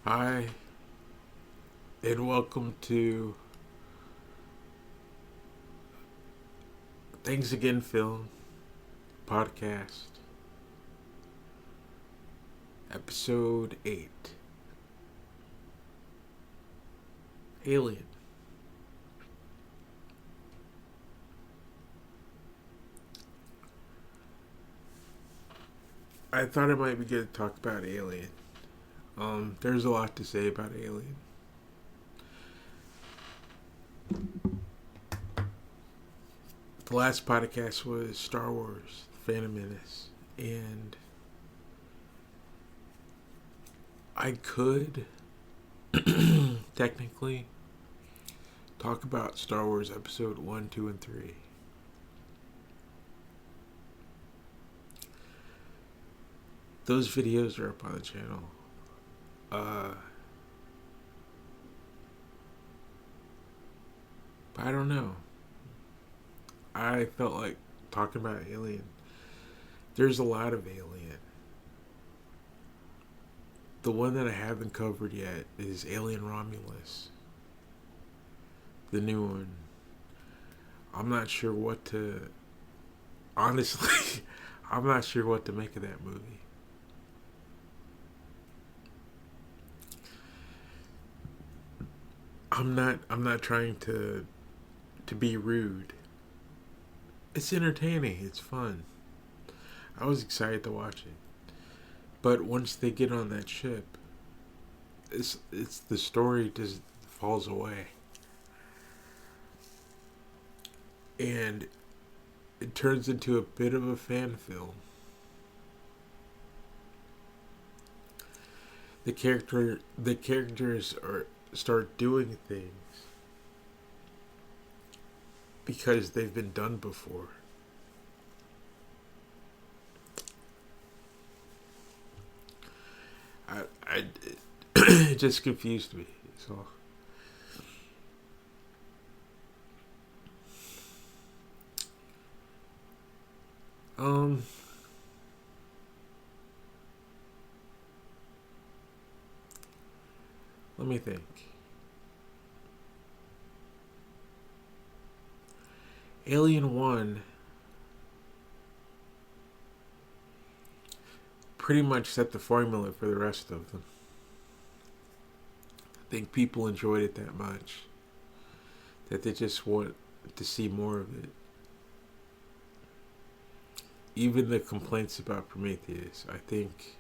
Hi, and welcome to Things Again Film Podcast, Episode 8 Alien. I thought it might be good to talk about Alien. There's a lot to say about Alien. The last podcast was Star Wars, The Phantom Menace, and I could technically talk about Star Wars Episode 1, 2, and 3. Those videos are up on the channel. But I don't know. I felt like talking about Alien. There's a lot of Alien. The one that I haven't covered yet is Alien Romulus. The new one. I'm not sure what to. Honestly, I'm not sure what to make of that movie. I'm not trying to be rude. It's entertaining. It's fun. I was excited to watch it. But once they get on that ship, it's the story just falls away. And it turns into a bit of a fan film. The characters are start doing things because they've been done before. I it just confused me. So um let me think. Alien 1 pretty much set the formula for the rest of them. I think people enjoyed it that much that they just want to see more of it. Even the complaints about Prometheus, I think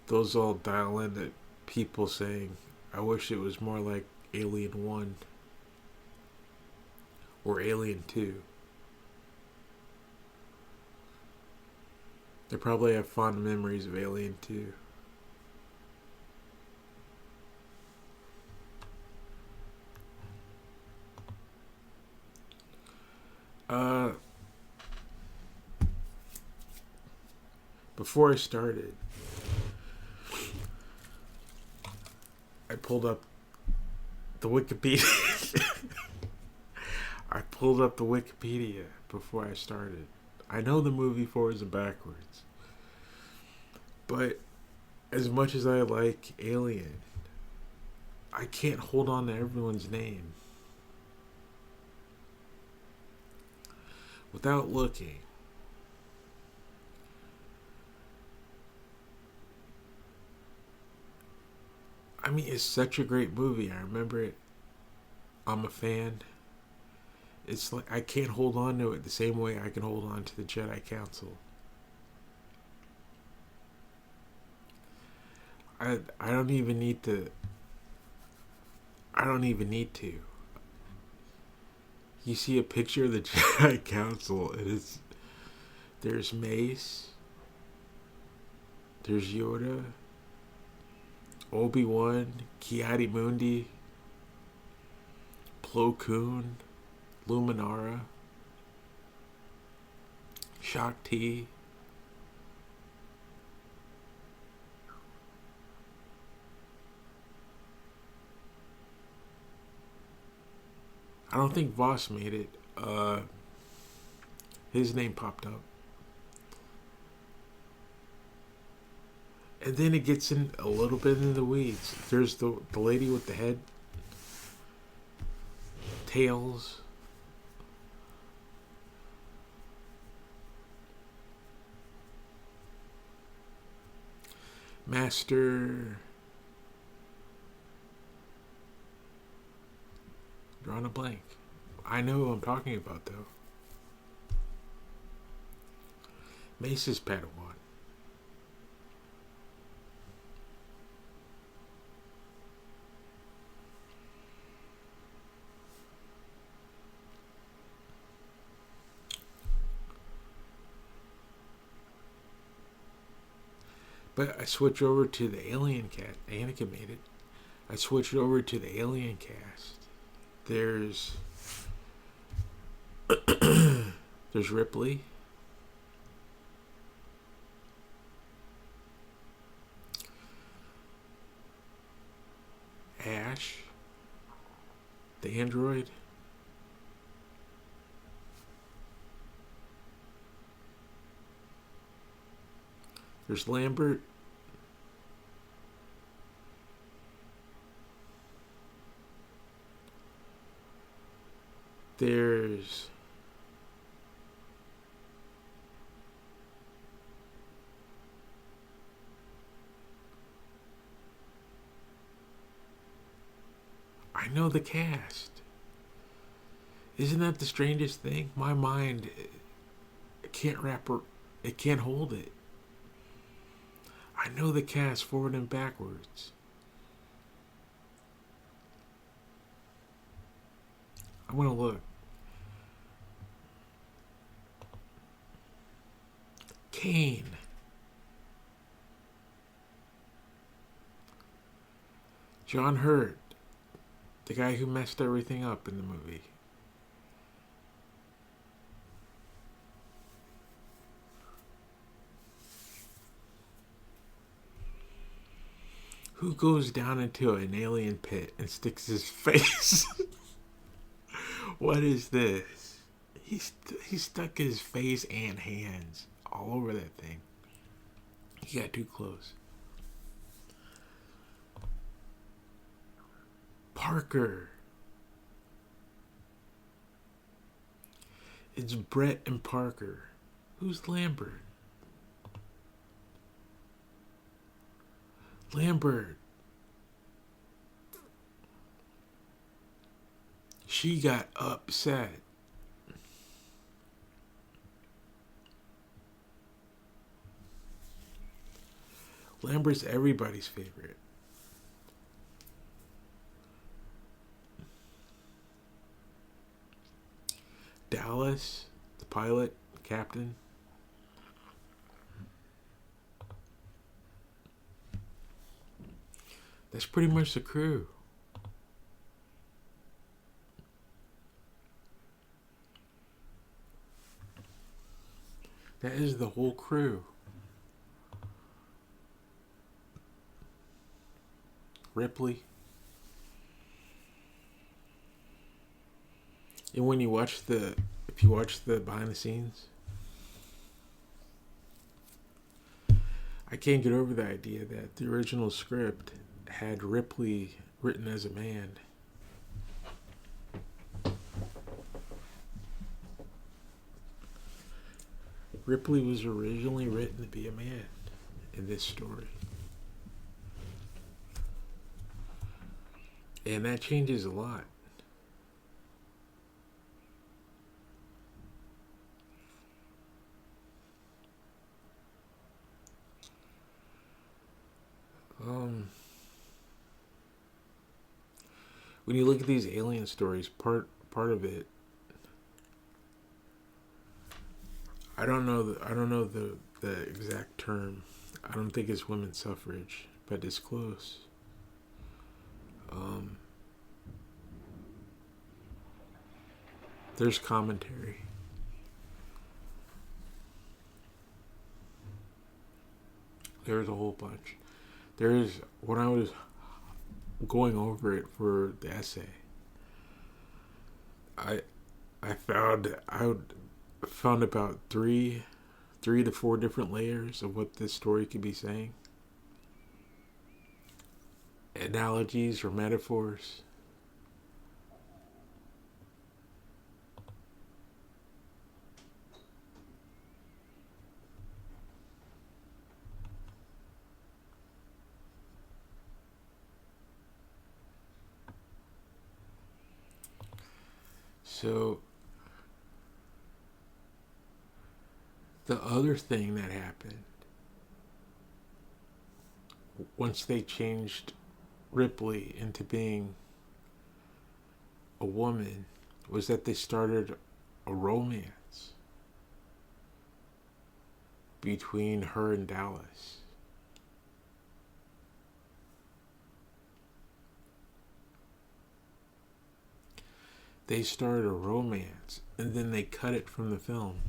those all dial into people saying, I wish it was more like Alien 1 or Alien 2. They probably have fond memories of Alien 2. Uh, Before I started, I pulled up the Wikipedia. I pulled up the Wikipedia before I started. I know the movie forwards and backwards. But as much as I like Alien, I can't hold on to everyone's name without looking. I mean, it's such a great movie. I remember it. I'm a fan. It's like I can't hold on to it the same way I can hold on to the Jedi Council. I don't even need to. I don't even need to. You see a picture of the Jedi Council, and there's Mace, there's Yoda, Obi-Wan, Ki-Adi-Mundi, Plo Koon, Luminara, Shakti. I don't think Voss made it. His name popped up. And then it gets in a little bit in the weeds. There's the lady with the head, tails. Master. Drawing a blank. I know who I'm talking about, though. Mace's Padawan. But I switch over to the Alien cat. Anakin made it. I switched over to the Alien cast. There's there's Ripley. Ash. The android. There's Lambert. There's I know the cast. Isn't that the strangest thing? My mind can't it can't hold it. I know the cast forward and backwards. I'm gonna look. Kane. John Hurt. The guy who messed everything up in the movie. Who goes down into an alien pit and sticks his face? What is this? He stuck his face and hands all over that thing. He got too close. Parker. It's Brett and Parker. Who's Lambert? Lambert. She got upset. Lambert's everybody's favorite. Dallas, the pilot, captain. That's pretty much the crew. That is the whole crew. Ripley. And when you watch if you watch the behind the scenes, I can't get over the idea that the original script had Ripley written as a man. Ripley was originally written to be a man in this story. And that changes a lot. When you look at these alien stories, part of it, I don't know the exact term. I don't think it's women's suffrage, but it's close. There's commentary. There's a whole bunch. There's when I was going over it for the essay, I found about three to four different layers of what this story could be saying. analogies or metaphors. So, the other thing that happened once they changed Ripley into being a woman was that they started a romance between her and Dallas. They started a romance and then they cut it from the film.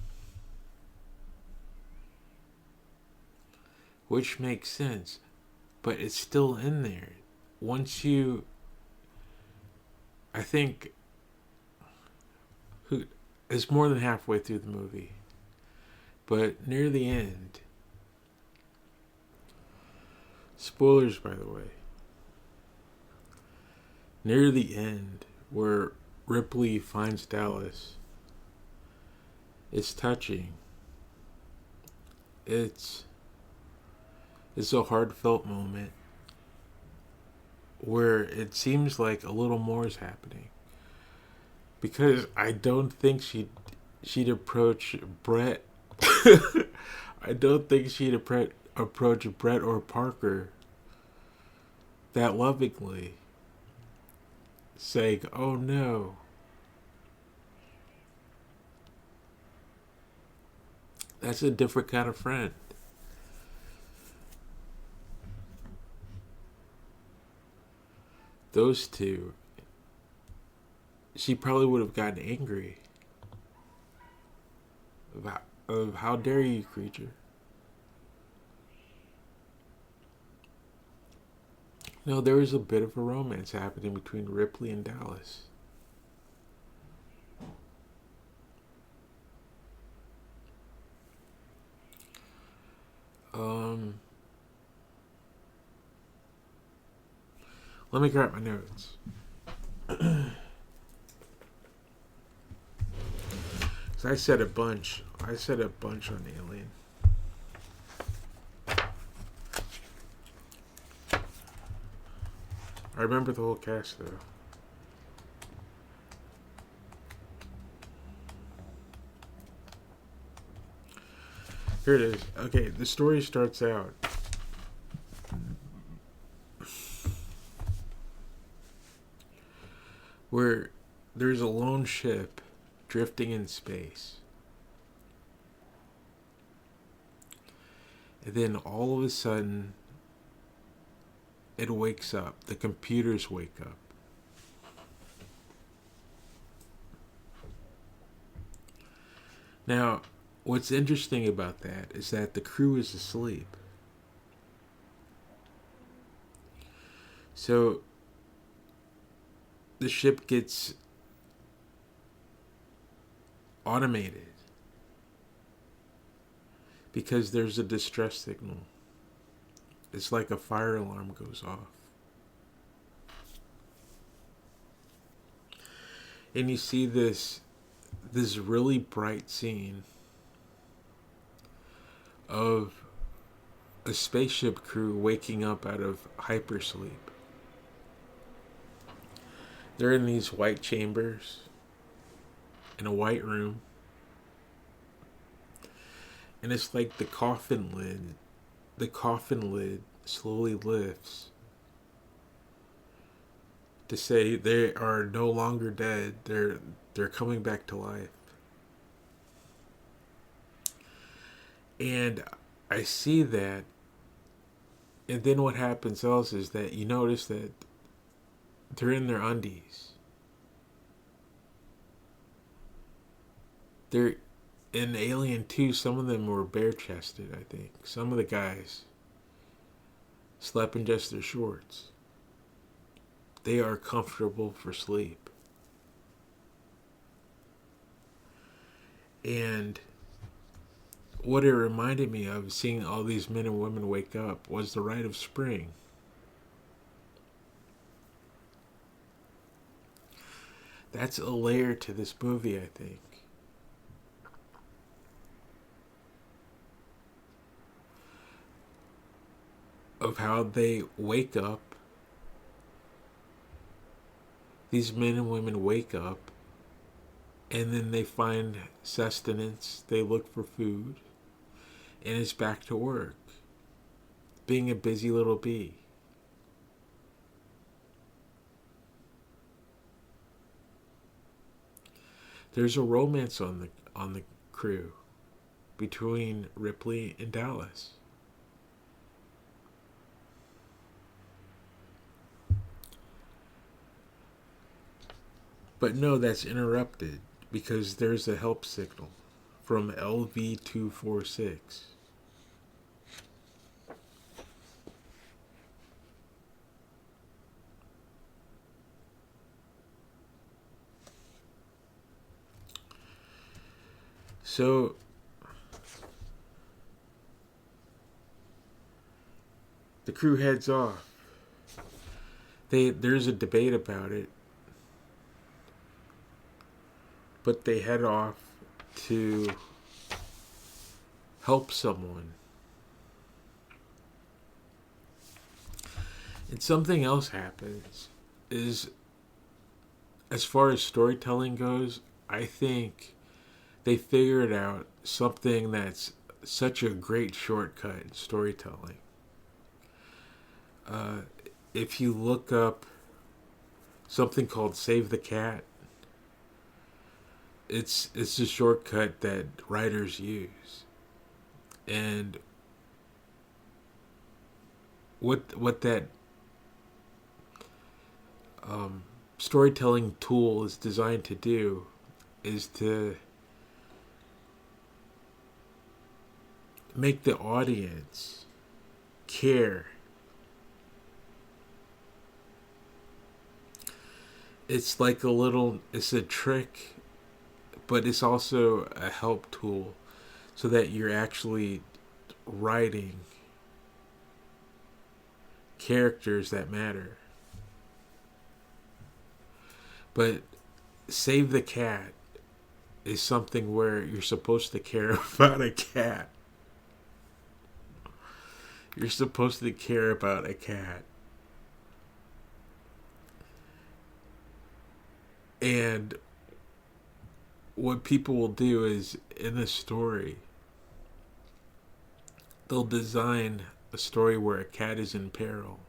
Which makes sense, but it's still in there. Once you, I think, it's more than halfway through the movie, but near the end, spoilers by the way, near the end where Ripley finds Dallas, it's touching. It's a heartfelt moment where it seems like a little more is happening. Because I don't think she'd approach Brett. I don't think she'd approach Brett or Parker that lovingly, saying, "Oh no." That's a different kind of friend. Those two, she probably would have gotten angry about of how dare you, creature. No, there was a bit of a romance happening between Ripley and Dallas. Let me grab my notes. So I said a bunch on Alien. I remember the whole cast though. Here it is. Okay, the story starts out. Where there's a lone ship drifting in space. And then all of a sudden, it wakes up. The computers wake up. Now, what's interesting about that is that the crew is asleep. So, the ship gets automated because there's a distress signal. It's like a fire alarm goes off. And you see this really bright scene of a spaceship crew waking up out of hypersleep. They're in these white chambers in a white room. And it's like the coffin lid slowly lifts to say they are no longer dead. They're coming back to life. And I see that, and then what happens else is that you notice that they're in their undies. They're in Alien 2, some of them were bare chested, I think. Some of the guys slept in just their shorts. They are comfortable for sleep. And what it reminded me of, seeing all these men and women wake up, was the rite of spring. That's a layer to this movie, I think. Of how they wake up. These men and women wake up, and then they find sustenance, they look for food, and it's back to work. Being a busy little bee. There's a romance on the crew between Ripley and Dallas. But no, that's interrupted because there's a help signal from LV-246. So the crew heads off. There's a debate about it, but they head off to help someone. And something else happens is, as far as storytelling goes, I think they figured out something that's such a great shortcut in storytelling. If you look up something called Save the Cat, it's a shortcut that writers use. And what that storytelling tool is designed to do is to make the audience care. It's a trick, but it's also a help tool so that you're actually writing characters that matter. But Save the Cat is something where you're supposed to care about a cat. You're supposed to care about a cat. And what people will do is, in the story, they'll design a story where a cat is in peril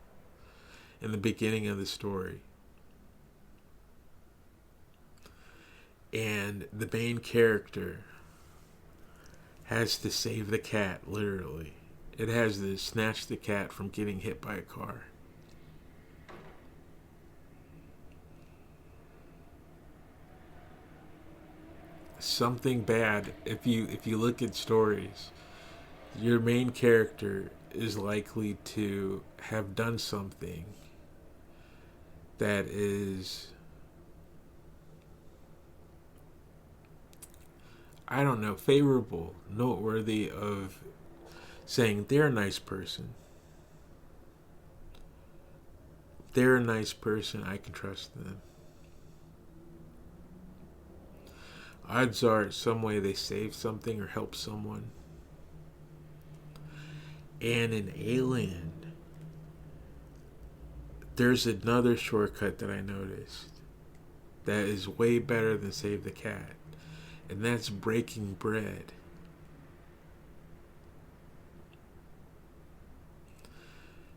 in the beginning of the story. And the main character has to save the cat, literally. It has to snatch the cat from getting hit by a car. Something bad, if you look at stories, your main character is likely to have done something that is, I don't know, favorable, noteworthy of saying they're a nice person. They're a nice person, I can trust them. Odds are some way they save something or help someone. And in Alien, there's another shortcut that I noticed that is way better than Save the Cat. And that's breaking bread.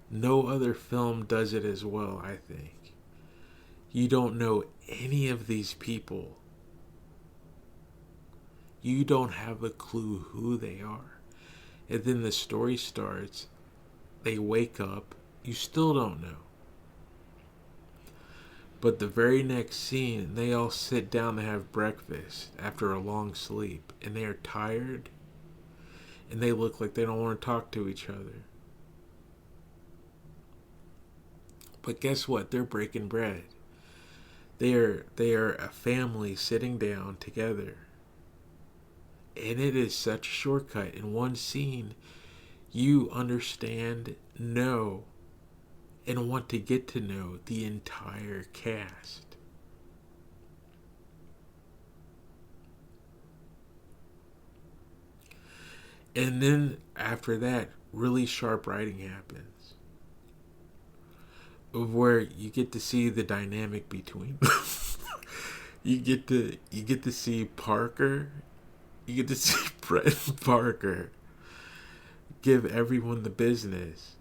No other film does it as well, I think. You don't know any of these people. You don't have a clue who they are. And then the story starts. They wake up. You still don't know. But the very next scene, they all sit down to have breakfast after a long sleep. And they are tired. And they look like they don't want to talk to each other. But guess what? They're breaking bread. They are a family sitting down together. And it is such a shortcut. In one scene, you understand, know, and want to get to know the entire cast. And then after that, really sharp writing happens, of where you get to see the dynamic between them. You get to see Parker. You get to see Brett and Parker give everyone the business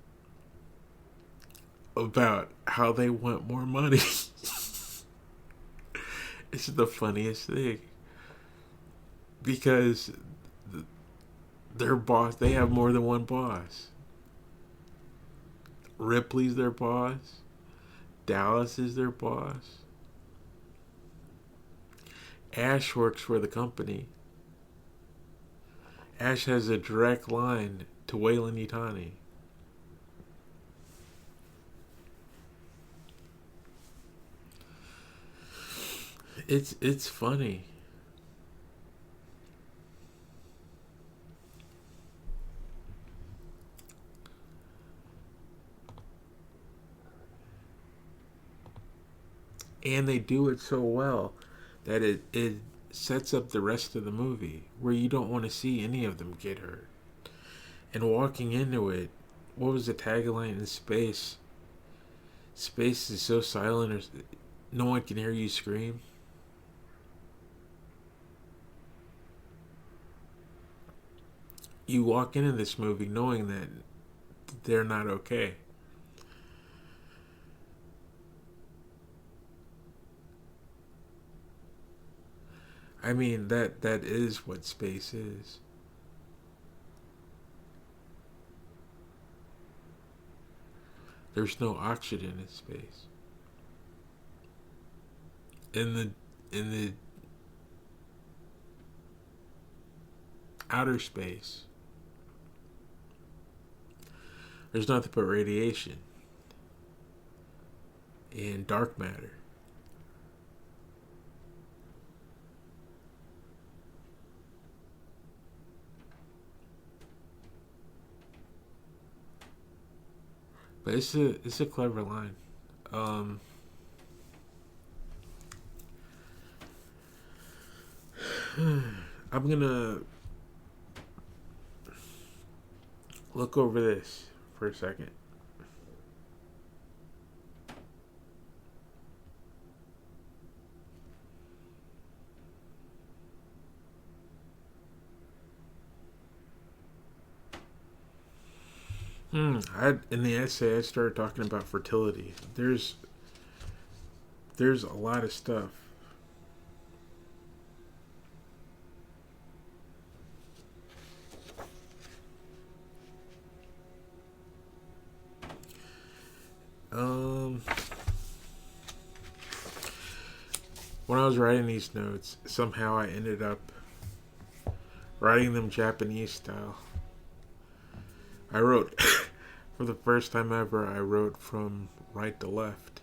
about how they want more money. It's the funniest thing because their boss, they have more than one boss. Ripley's their boss. Dallas is their boss. Ash works for the company. Ash has a direct line to Weyland-Yutani. It's funny. And they do it so well that it sets up the rest of the movie where you don't want to see any of them get hurt. And walking into it, what was the tagline in space? Space is so silent, or no one can hear you scream. You walk into this movie knowing that they're not okay. I mean, that is what space is. There's no oxygen in space. In the outer space, there's nothing but radiation and dark matter. But it's a clever line. Um, I'm gonna look over this for a second. In the essay I started talking about fertility. There's a lot of stuff. Um, when I was writing these notes, somehow I ended up writing them Japanese style. I wrote, for the first time ever, I wrote from right to left.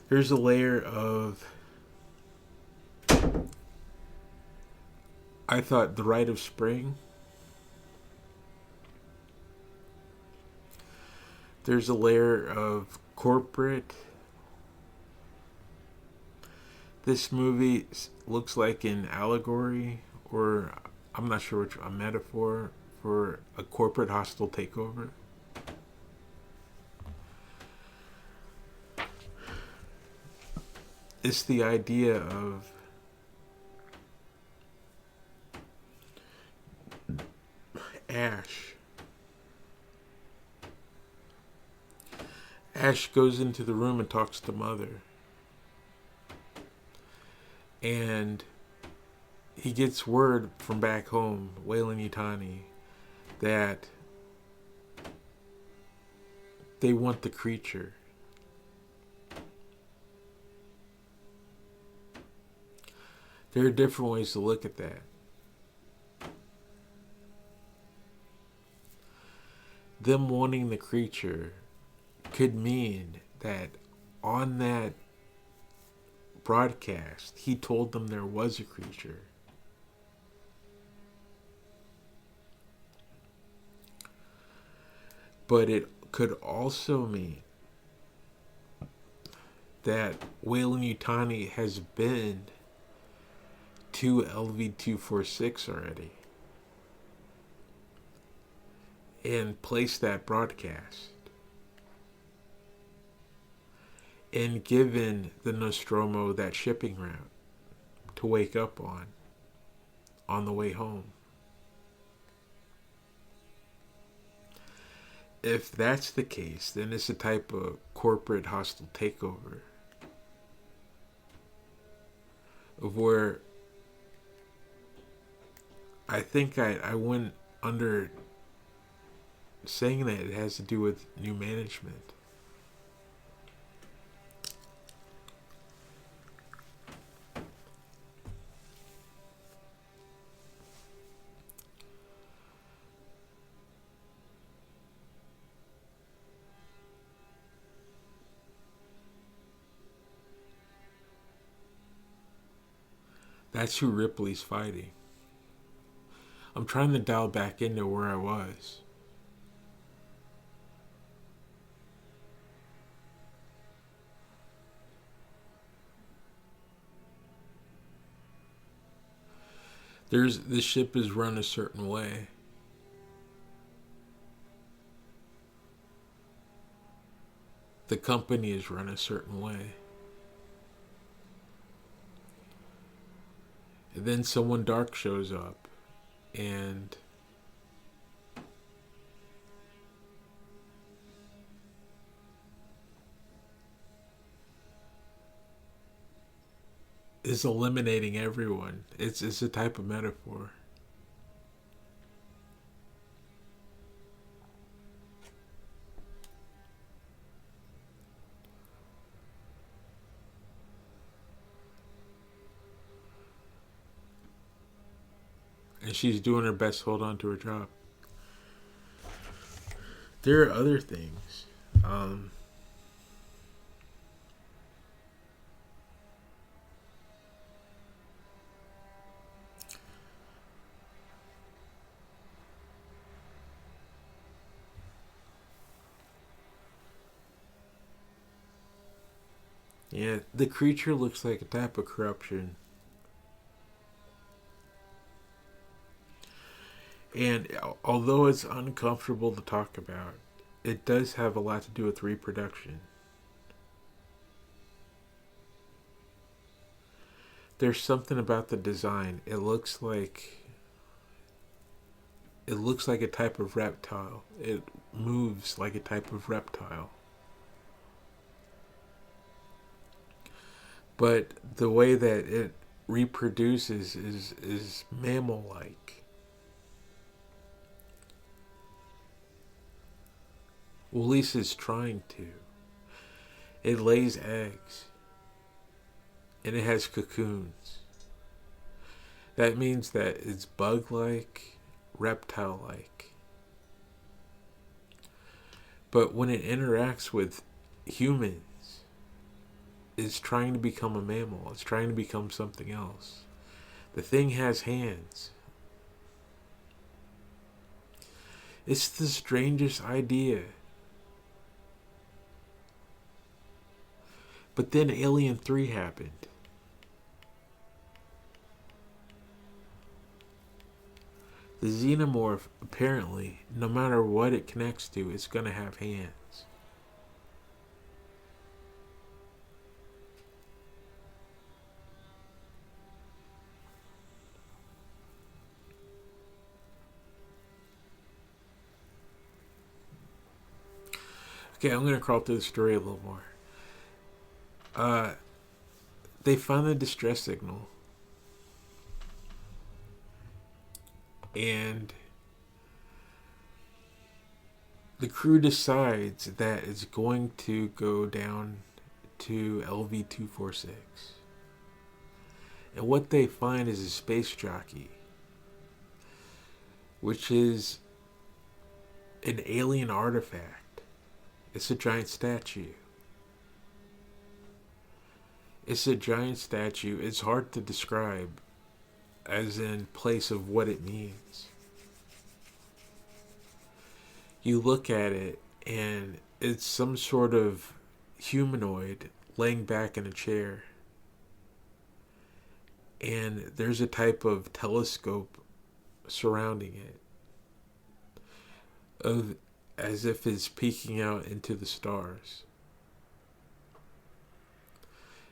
There's a layer of, I thought, the rite of spring. There's a layer of corporate. This movie looks like an allegory, or I'm not sure which, a metaphor for a corporate hostile takeover. It's the idea of Ash. Ash goes into the room and talks to Mother. And he gets word from back home, Weyland-Yutani, that they want the creature. There are different ways to look at that. Them wanting the creature could mean that on that broadcast, he told them there was a creature. But it could also mean that Weyland-Yutani has been to LV-246 already and placed that broadcast and given the Nostromo that shipping route to wake up on the way home. If that's the case, then it's a type of corporate hostile takeover of where I think I went under saying that it has to do with new management. That's who Ripley's fighting. I'm trying to dial back into where I was. The ship is run a certain way. The company is run a certain way. And then someone dark shows up and is eliminating everyone. It's a type of metaphor. And she's doing her best to hold on to her job. There are other things. Yeah, the creature looks like a type of corruption. And although it's uncomfortable to talk about, it does have a lot to do with reproduction. There's something about the design. It looks like a type of reptile. It moves like a type of reptile. But the way that it reproduces is mammal-like. Well, at least it's trying to. It lays eggs. And it has cocoons. That means that it's bug-like, reptile-like. But when it interacts with humans, it's trying to become a mammal. It's trying to become something else. The thing has hands. It's the strangest idea. But then Alien 3 happened. The xenomorph, apparently, no matter what it connects to, it's going to have hands. Okay, I'm going to crawl through the story a little more. They find the distress signal. And the crew decides that it's going to go down to LV-246. And what they find is a space jockey, which is an alien artifact. It's a giant statue. It's a giant statue. It's hard to describe as in place of what it means. You look at it, and it's some sort of humanoid laying back in a chair. And there's a type of telescope surrounding it, of as if it's peeking out into the stars.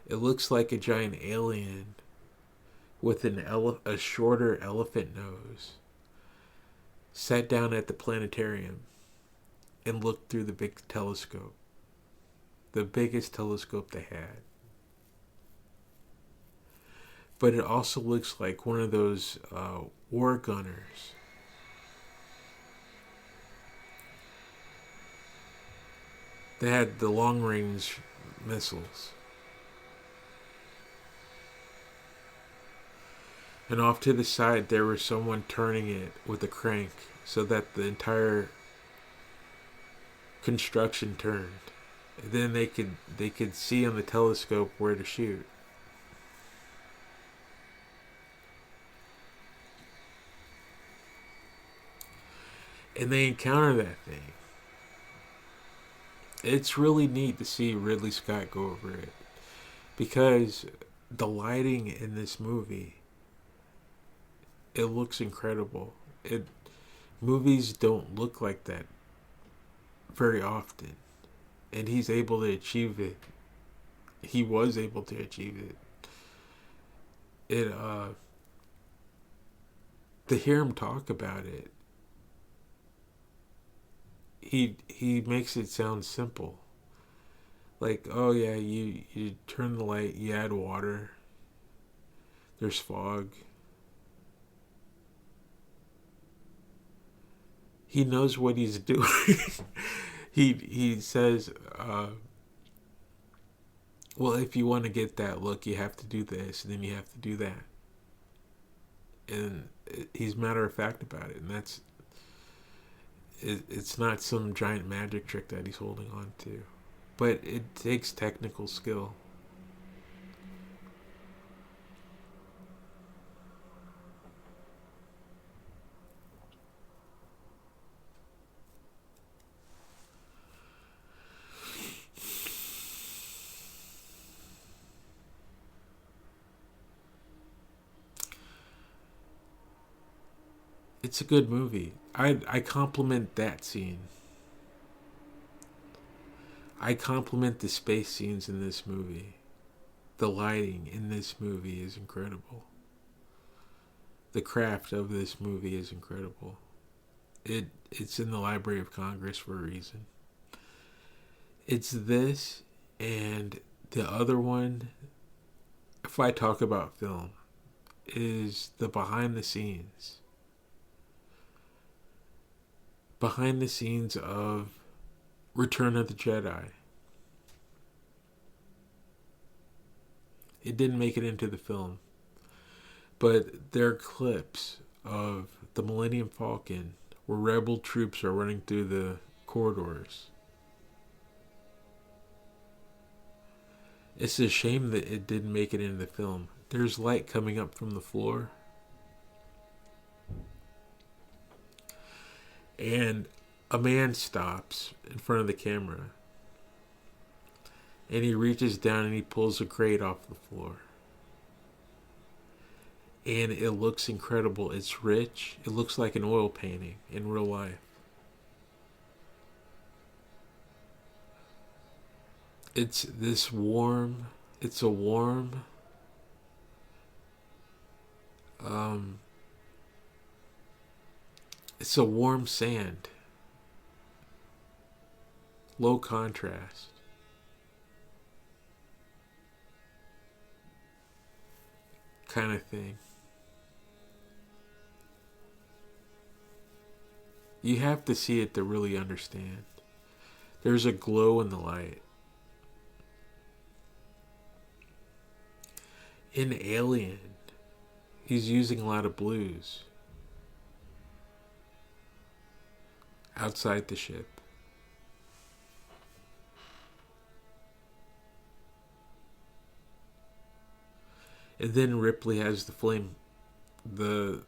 It looks like a giant alien with a shorter elephant nose sat down at the planetarium and looked through the big telescope, the biggest telescope they had. But it also looks like one of those war gunners. They had the long range missiles. And off to the side, there was someone turning it with a crank so that the entire construction turned. And then they could see on the telescope where to shoot. And they encounter that thing. It's really neat to see Ridley Scott go over it, because the lighting in this movie, it looks incredible. It Movies don't look like that very often, and he's able to achieve it. He was able to achieve it. It To hear him talk about it, he makes it sound simple. Like, oh yeah, you turn the light, you add water. There's fog. He knows what he's doing. He says, well, if you want to get that look, you have to do this, and then you have to do that. And he's matter of fact about it, and it's not some giant magic trick that he's holding on to, but it takes technical skill. It's a good movie. I compliment that scene. I compliment the space scenes in this movie. The lighting in this movie is incredible. The craft of this movie is incredible. It's in the Library of Congress for a reason. It's this and the other one, if I talk about film, is the behind the scenes. Behind the scenes of Return of the Jedi. It didn't make it into the film, but there are clips of the Millennium Falcon where rebel troops are running through the corridors. It's a shame that it didn't make it into the film. There's light coming up from the floor, and a man stops in front of the camera, and he reaches down and he pulls a crate off the floor, and it looks incredible. It's rich. It looks like an oil painting in real life. It's this warm. It's a warm it's a warm sand, low contrast, kind of thing. You have to see it to really understand. There's a glow in the light. In Alien, he's using a lot of blues outside the ship. And then Ripley has the the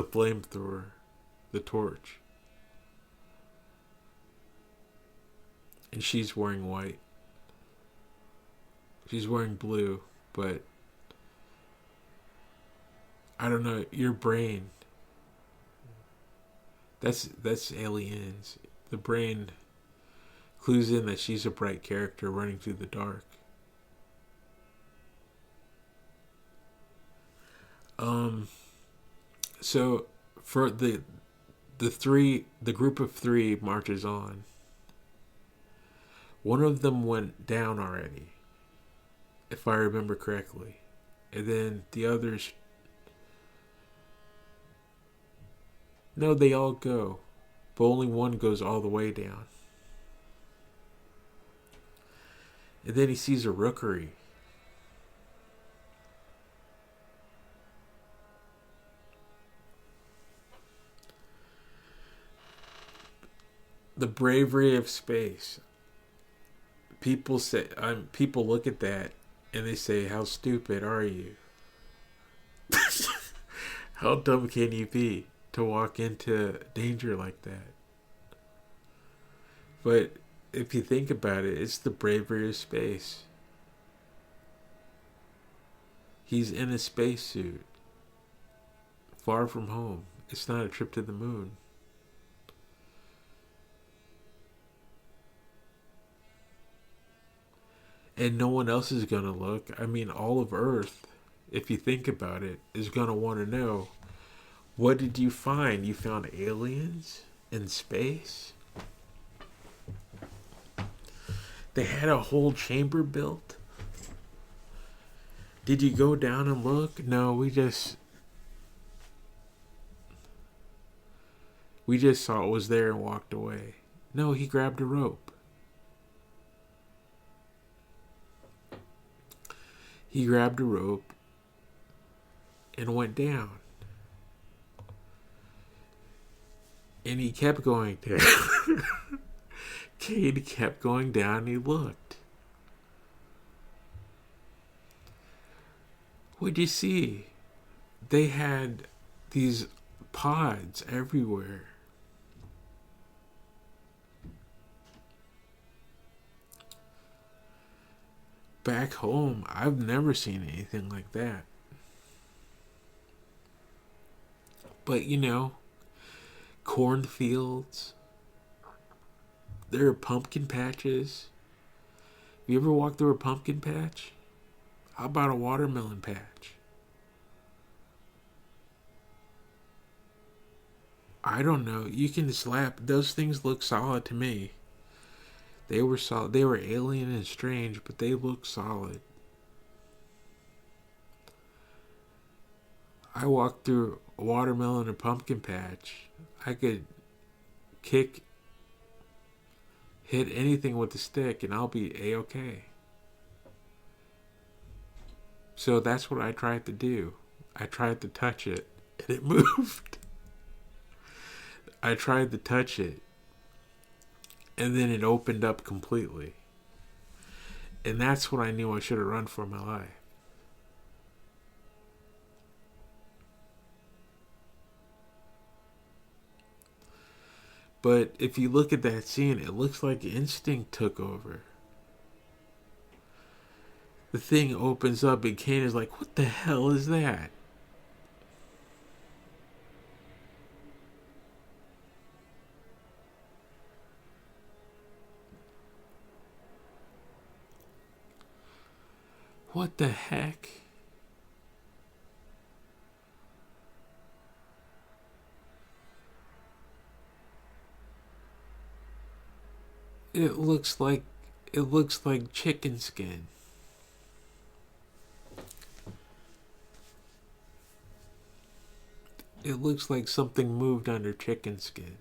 flamethrower, the torch. and she's wearing white. She's wearing blue, but I don't know, your brain. That's aliens. The brain clues in that she's a bright character running through the dark. So for the group of three marches on. One of them went down already, if I remember correctly. And then the others, no, they all go, but only one goes all the way down. And then he sees a rookery. The bravery of space. People look at that and they say, "How stupid are you? How dumb can you be to walk into danger like that?" But if you think about it, it's the bravery of space. He's in a spacesuit, far from home. It's not a trip to the moon. And no one else is going to look. I mean, all of Earth, if you think about it, is going to want to know, what did you find? You found aliens in space? They had a whole chamber built? Did you go down and look? No, we just saw it was there and walked away. No, he grabbed a rope. He grabbed a rope and went down. And he kept going down. Cade kept going down and he looked. What'd you see? They had these pods everywhere. Back home, I've never seen anything like that. But cornfields. There are pumpkin patches. You ever walk through a pumpkin patch? How about a watermelon patch? I don't know. You can slap. Those things look solid to me. They were solid. They were alien and strange, but they looked solid. I walked through a watermelon or pumpkin patch. I could hit anything with a stick and I'll be A-okay. So that's what I tried to do. I tried to touch it and it moved. I tried to touch it and then it opened up completely. And that's when I knew I should have run for my life. But if you look at that scene, it looks like instinct took over. The thing opens up and Kane is like, what the hell is that? What the heck? It looks like chicken skin. It looks like something moved under chicken skin.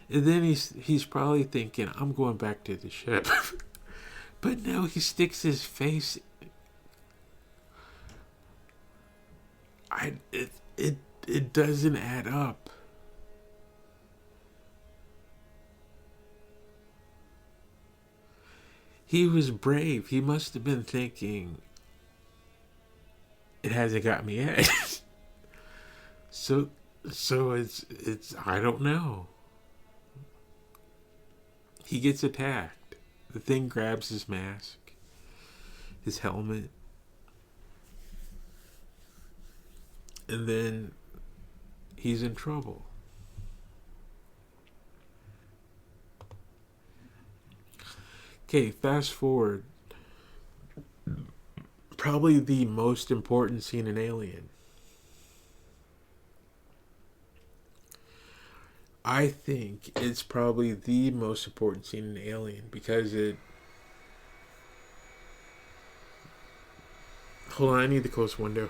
And then he's probably thinking, I'm going back to the ship. But no, he sticks his face. It doesn't add up. He was brave. He must have been thinking, it hasn't got me yet. So so it's I don't know. He gets attacked. The thing grabs his mask, his helmet, and then he's in trouble. Okay, fast forward. Probably the most important scene in Alien. I think it's probably the most important scene in Alien because it. Hold on, I need to close the window.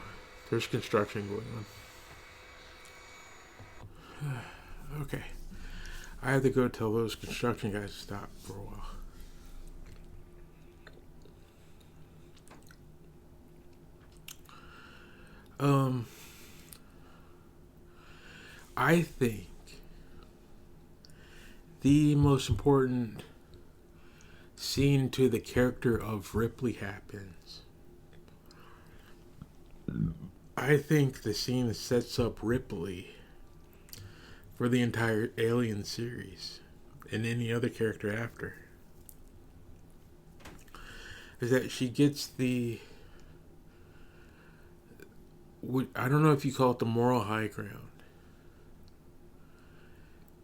There's construction going on. Okay. I have to go tell those construction guys to stop for a while. Um, I think the most important scene to the character of Ripley happens. I think the scene that sets up Ripley for the entire Alien series and any other character after is that she gets the, I don't know if you call it the moral high ground,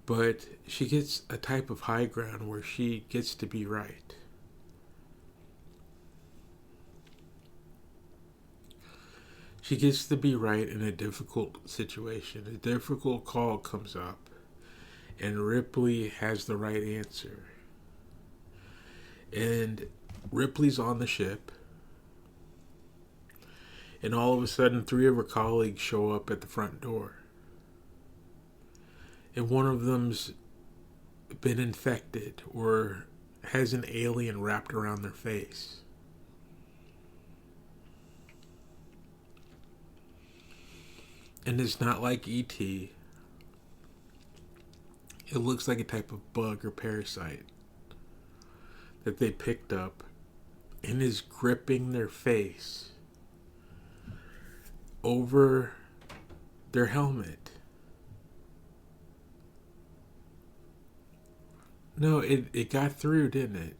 but she gets a type of high ground where she gets to be right. She gets to be right in a difficult situation. A difficult call comes up, and Ripley has the right answer. And Ripley's on the ship, and all of a sudden, three of her colleagues show up at the front door. And one of them's been infected or has an alien wrapped around their face. And it's not like E.T. It looks like a type of bug or parasite that they picked up and is gripping their face over their helmet. No, it got through, didn't it?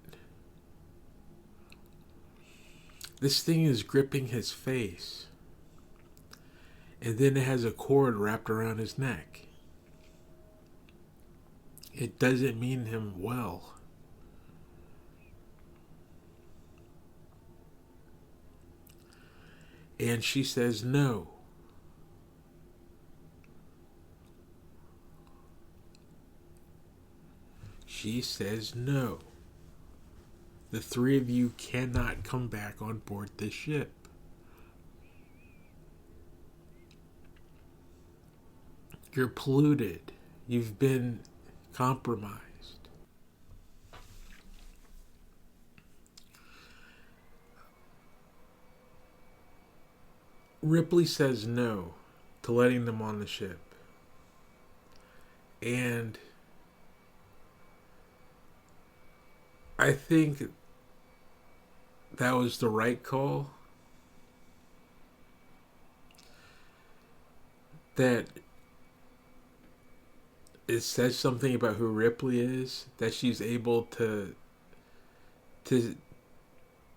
This thing is gripping his face. And then it has a cord wrapped around his neck. It doesn't mean him well. And she says no. She says no. The three of you cannot come back on board this ship. You're polluted. You've been compromised. Ripley says no to letting them on the ship. And I think that was the right call. That it says something about who Ripley is, that she's able to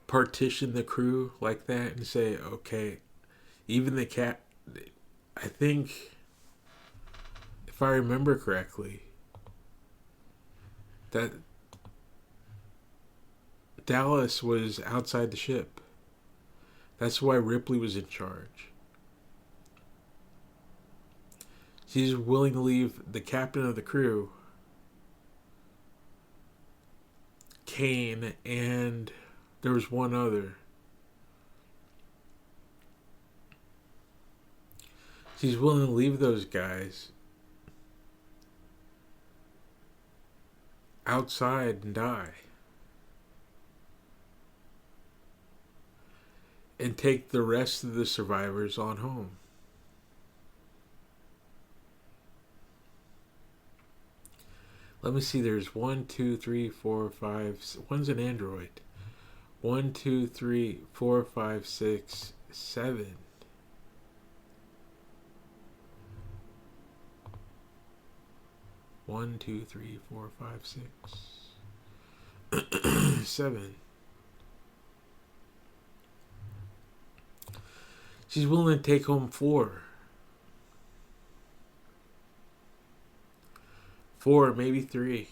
partition the crew like that and say, okay, even the cat, I think, if I remember correctly, that Dallas was outside the ship. That's why Ripley was in charge. She's willing to leave the captain of the crew, Kane, and there was one other. She's willing to leave those guys outside and die. And take the rest of the survivors on home. Let me see, there's 1, 2, 3, 4, 5. One's an android. 1, 2, 3, 4, 5, 6, 7. One, two, three, four, five, six, 7. She's willing to take home 4. 4, maybe 3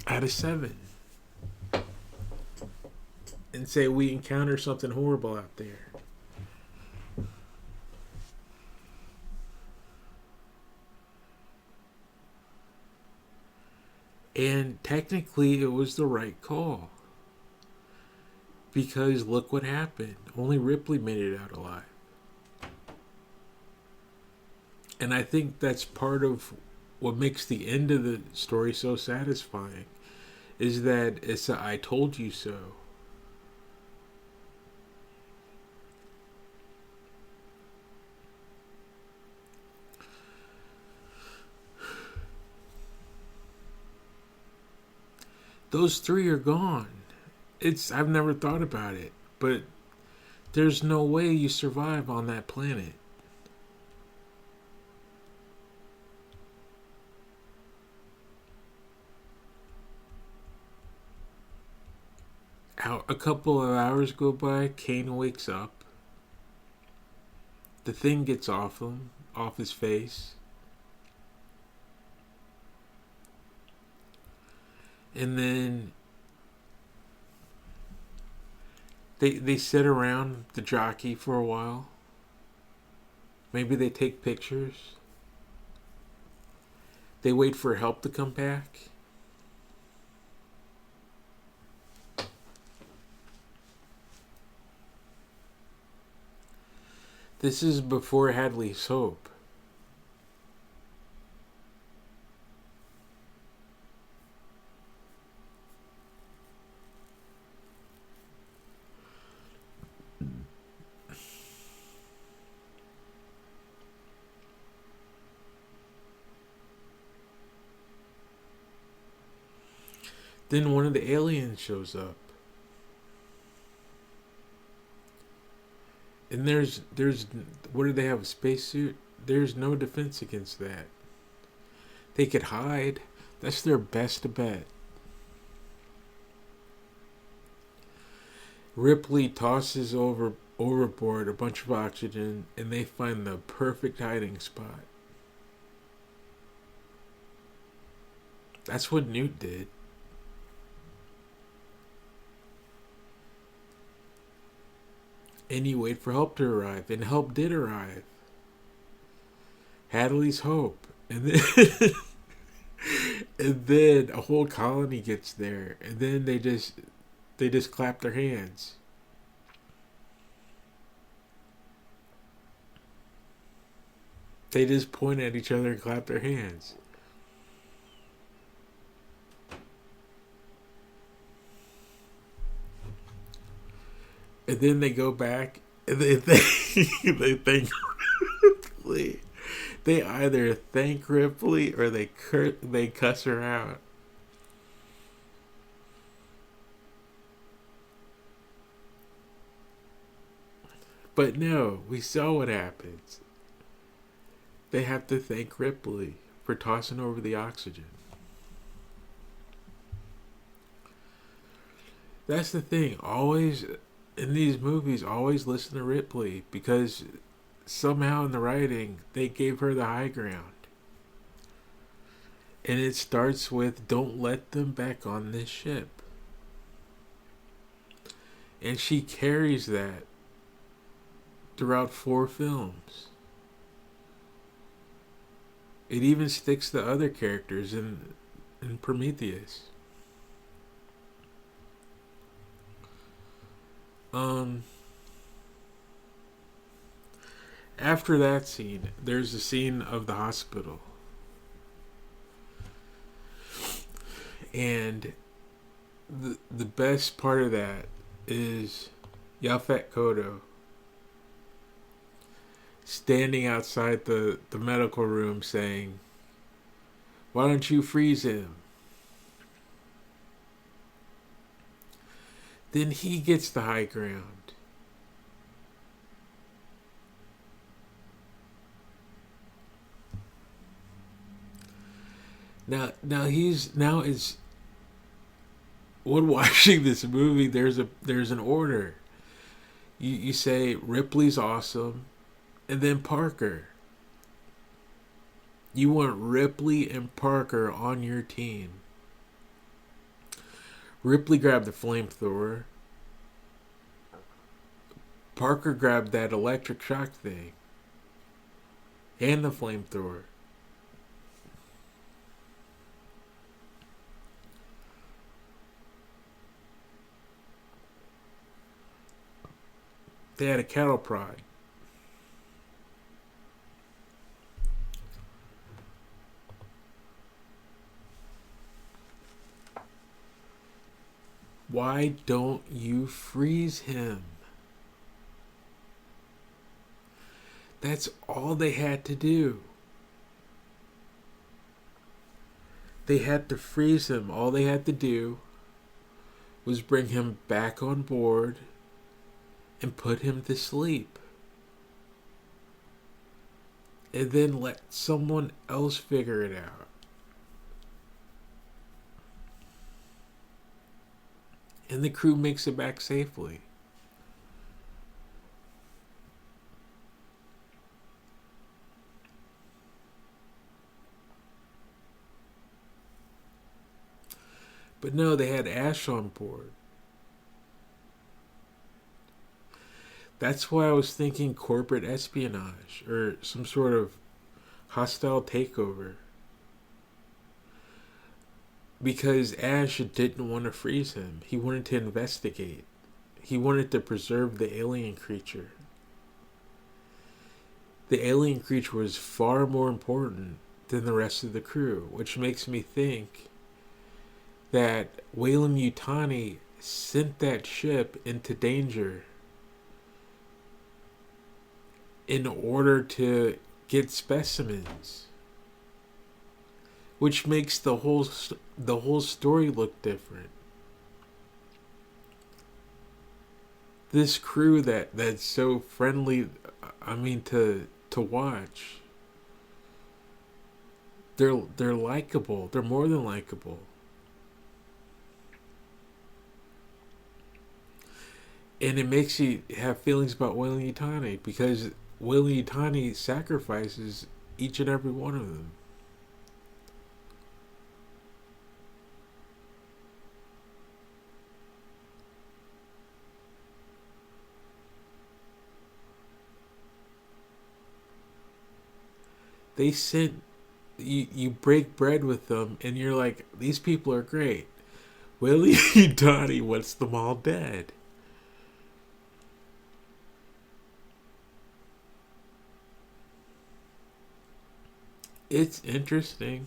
out of 7. And say we encounter something horrible out there. And technically it was the right call. Because look what happened. Only Ripley made it out alive. And I think that's part of what makes the end of the story so satisfying. Is that it's a I told you so. Those 3 are gone. I've never thought about it, but there's no way you survive on that planet. A couple of hours go by, Kane wakes up. The thing gets off his face. And then they sit around the jockey for a while. Maybe they take pictures. They wait for help to come back. This is before Hadley's Hope. Then one of the aliens shows up. And there's what do they have, a spacesuit? There's no defense against that. They could hide. That's their best bet. Ripley tosses overboard a bunch of oxygen and they find the perfect hiding spot. That's what Newt did. And you wait for help to arrive. And help did arrive. Hadley's Hope. And then and then a whole colony gets there. And then they just clap their hands. They just point at each other and clap their hands. And then they go back and they thank Ripley. They either thank Ripley or they cuss her out. But no, we saw what happens. They have to thank Ripley for tossing over the oxygen. That's the thing. Always in these movies, always listen to Ripley because somehow in the writing they gave her the high ground. And it starts with, don't let them back on this ship. And she carries that throughout 4 films. It even sticks to other characters in Prometheus. After that scene, there's a scene of the hospital. And the best part of that is Yaphet Kotto standing outside the medical room saying, "Why don't you freeze him?" Then he gets the high ground. Now is when watching this movie, there's an order. You say Ripley's awesome, and then Parker. You want Ripley and Parker on your team. Ripley grabbed the flamethrower. Parker grabbed that electric shock thing. And the flamethrower. They had a cattle prod. Why don't you freeze him? That's all they had to do. They had to freeze him. All they had to do was bring him back on board and put him to sleep. And then let someone else figure it out. And the crew makes it back safely. But no, they had Ash on board. That's why I was thinking corporate espionage or some sort of hostile takeover. Because Ash didn't want to freeze him. He wanted to investigate. He wanted to preserve the alien creature. The alien creature was far more important than the rest of the crew, which makes me think that Weyland-Yutani sent that ship into danger in order to get specimens, which makes the whole story look different. This crew that's so friendly, to watch. They're likable. They're more than likable. And it makes you have feelings about Weyland-Yutani because Weyland-Yutani sacrifices each and every one of them. They sent you break bread with them and you're like, these people are great. Weyland-Yutani wants them all dead. It's interesting.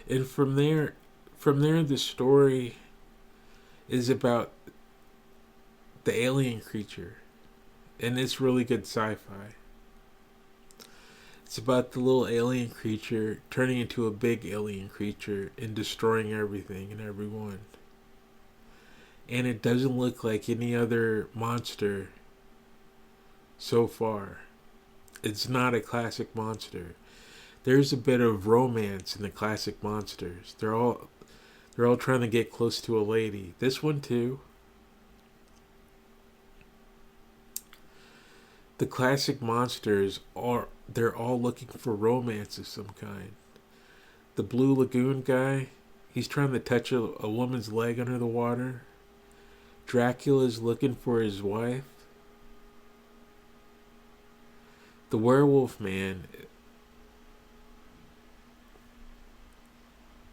And from there the story is about the alien creature. And it's really good sci-fi. It's about the little alien creature turning into a big alien creature and destroying everything and everyone. And it doesn't look like any other monster so far. It's not a classic monster. There's a bit of romance in the classic monsters. They're all trying to get close to a lady. This one too. The classic monsters they're all looking for romance of some kind. The Blue Lagoon guy, he's trying to touch a woman's leg under the water. Dracula's looking for his wife. The werewolf man,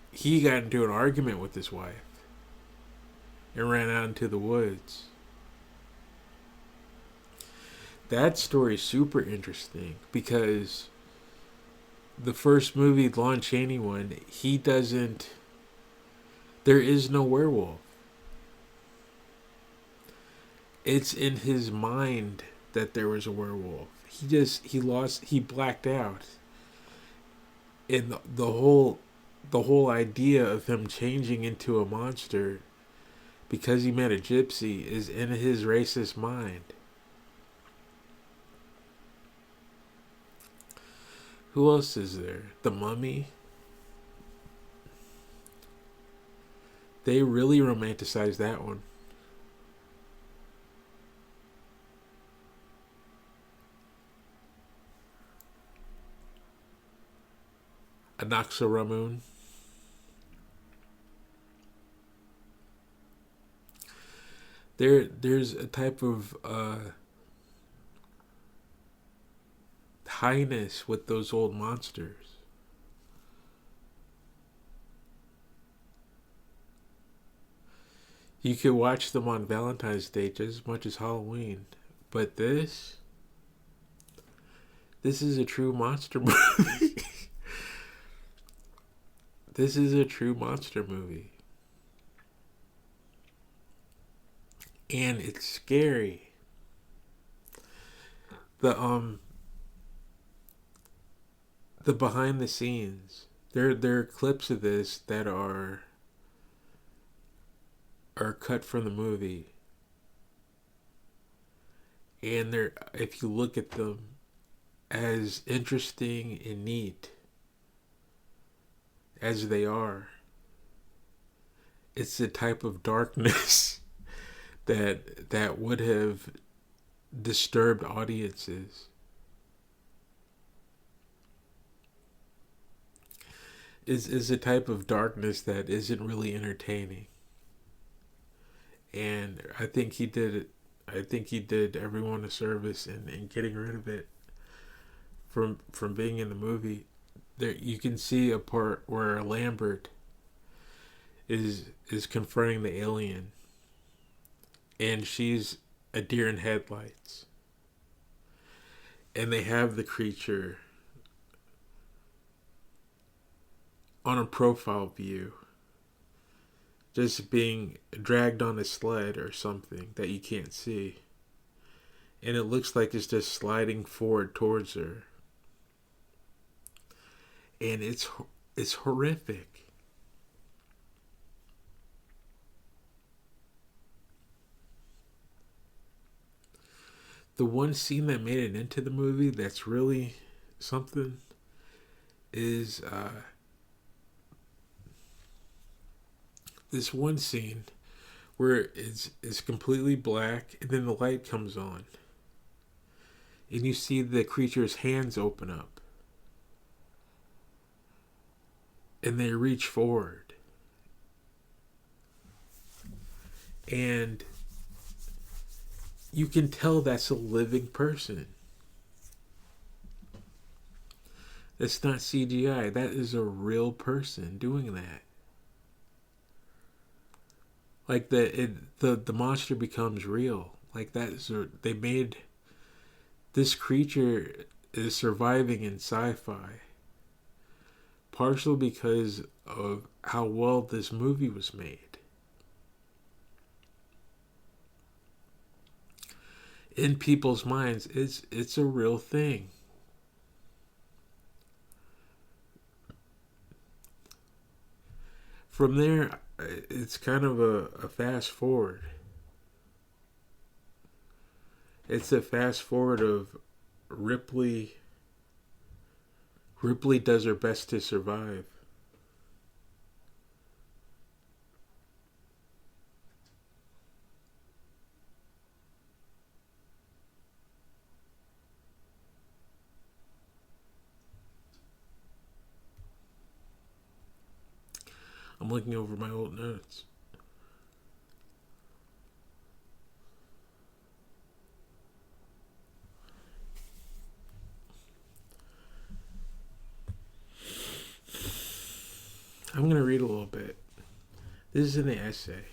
he got into an argument with his wife and ran out into the woods. That story is super interesting because the first movie, Lon Chaney one, there is no werewolf. It's in his mind that there was a werewolf. He blacked out. And the whole idea of him changing into a monster because he met a gypsy is in his racist mind. Who else is there? The Mummy. They really romanticized that one. Anaxaramun. There's a type of highness with those old monsters. You could watch them on Valentine's Day just as much as Halloween. But this is a true monster movie. This is a true monster movie. And it's scary. The the behind the scenes. There are clips of this that are cut from the movie. And they're, if you look at them, as interesting and neat as they are, it's the type of darkness that would have disturbed audiences. Is a type of darkness that isn't really entertaining. And I think he did it. I think he did everyone a service in getting rid of it from being in the movie. There you can see a part where Lambert is confronting the alien, and she's a deer in headlights, and they have the creature on a profile view, just being dragged on a sled or something that you can't see. And it looks like it's just sliding forward towards her. And it's horrific. The one scene that made it into the movie that's really something is this one scene where it's completely black and then the light comes on and you see the creature's hands open up and they reach forward, and you can tell that's a living person. That's not CGI. That is a real person doing that. Like the monster becomes real. Like they made this creature is surviving in sci-fi, partially because of how well this movie was made. In people's minds, it's a real thing. From there, it's kind of a fast forward. It's a fast forward of Ripley. Ripley does her best to survive. I'm looking over my old notes. I'm going to read a little bit. This is an essay,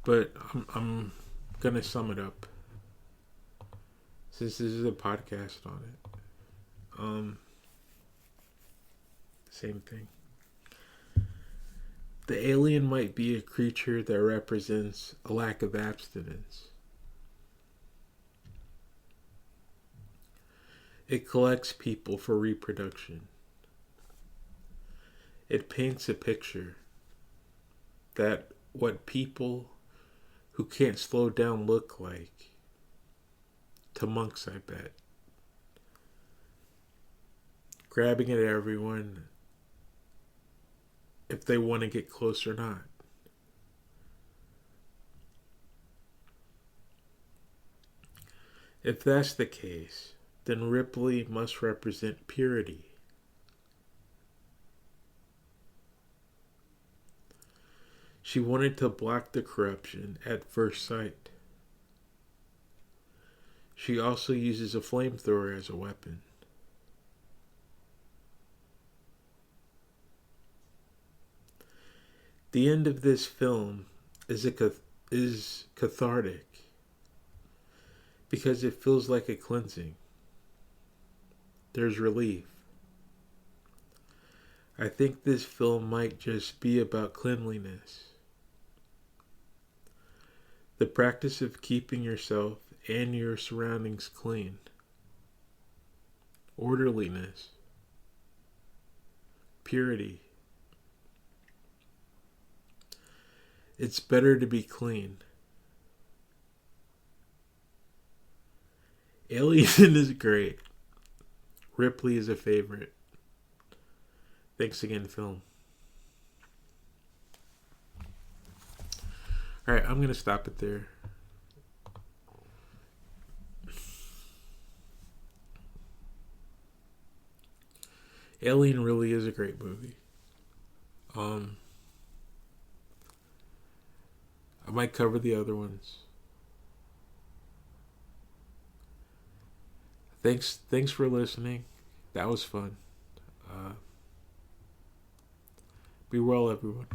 but I'm going to sum it up since this is a podcast on it. Same thing. The alien might be a creature that represents a lack of abstinence. It collects people for reproduction. It paints a picture that what people who can't slow down look like to monks, I bet. Grabbing at everyone if they want to get close or not. If that's the case, then Ripley must represent purity. She wanted to block the corruption at first sight. She also uses a flamethrower as a weapon. The end of this film is cathartic because it feels like a cleansing. There's relief. I think this film might just be about cleanliness. The practice of keeping yourself and your surroundings clean. Orderliness. Purity. It's better to be clean. Alien is great. Ripley is a favorite. Thanks again, film. Alright, I'm going to stop it there. Alien really is a great movie. I might cover the other ones. Thanks for listening. That was fun. Be well, everyone.